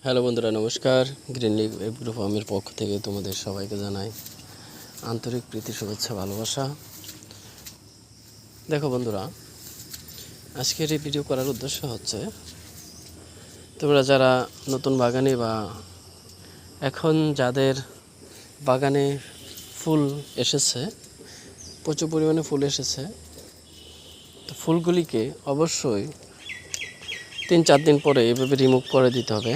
Hello বন্ধুরা, নমস্কার। Green leaf agro ফার্মের পক্ষ থেকে তোমাদের সবাইকে জানাই আন্তরিক প্রীতি, শুভেচ্ছা, ভালোবাসা। দেখো বন্ধুরা, আজকের এই ভিডিও করার উদ্দেশ্য হচ্ছে তোমরা যারা নতুন বাগানে বা এখন যাদের বাগানে ফুল এসেছে, প্রচুর পরিমাণে ফুল এসেছে, তো ফুলগুলিকে অবশ্যই 3-4 দিন পরে এভাবে রিমুভ করে দিতে হবে।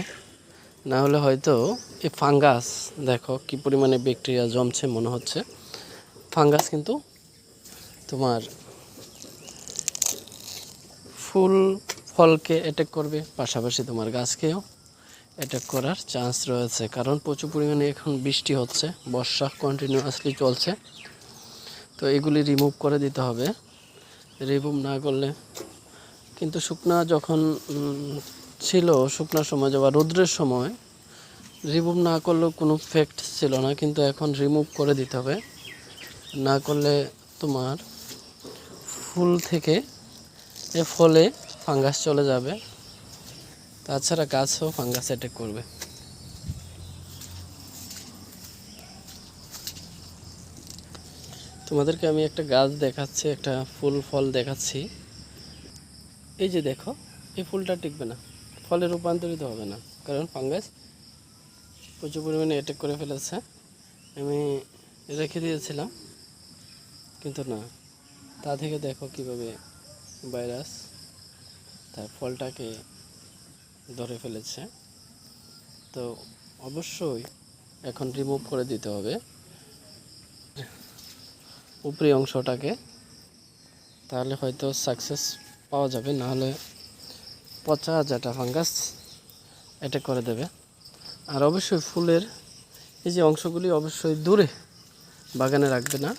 না হলে হয়তো এই ফাঙ্গাস, দেখো কি পরিমাণে ব্যাকটেরিয়া জমছে মনে হচ্ছে। ফাঙ্গাস কিন্তু তোমার ফুল ফলকে অ্যাটাক করবে, পাশাপাশি তোমার গাছকেও অ্যাটাক করার চান্স রয়েছে। কারণ প্রচুর পরিমাণে এখন বৃষ্টি হচ্ছে, বর্ষা কন্টিনিউয়াসলি চলছে। তো এগুলি রিমুভ করে দিতে হবে। রিমুভ না করলে কিন্তু শুকনা যখন ছিল, শুকনার সময় বা রৌদ্রের সময় রিমুভ না করলেও কোনো ফেক্ট ছিল না, কিন্তু এখন রিমুভ করে দিতে হবে। না করলে তোমার ফুল থেকে ফলে ফাঙ্গাস চলে যাবে, তাছাড়া গাছও ফাঙ্গাস অ্যাটাক করবে। তোমাদেরকে আমি একটা গাছ দেখাচ্ছি, একটা ফুল ফল দেখাচ্ছি। এই যে দেখো, এই ফুলটা টিকবে না, ফলে রূপান্তরিত হবে না, কারণ ফাঙ্গাস প্রচুর পরিমাণে অ্যাটাক করে ফেলেছে। আমি রেখে দিয়েছিলাম, কিন্তু না, তা থেকে দেখো কিভাবে ভাইরাস তার ফলটাকে ধরে ফেলেছে। তো অবশ্যই এখন রিমুভ করে দিতে হবে উপরি অংশটাকে, তাহলে হয়তো সাকসেস পাওয়া যাবে। না হলে পচা যেটা ফাঙ্গাস অ্যাটাক করে দেবে। আর অবশ্যই ফুলের এই যে অংশগুলি অবশ্যই দূরে বাগানে রাখবে না,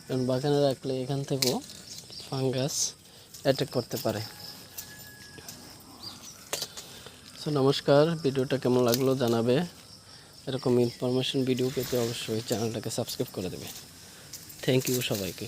কারণ বাগানে রাখলে এখান থেকেও ফাঙ্গাস অ্যাটাক করতে পারে। সো নমস্কার, ভিডিওটা কেমন লাগলো জানাবে। এরকম ইনফরমেশন ভিডিও পেতে অবশ্যই চ্যানেলটাকে সাবস্ক্রাইব করে দেবে। থ্যাংক ইউ সবাইকে।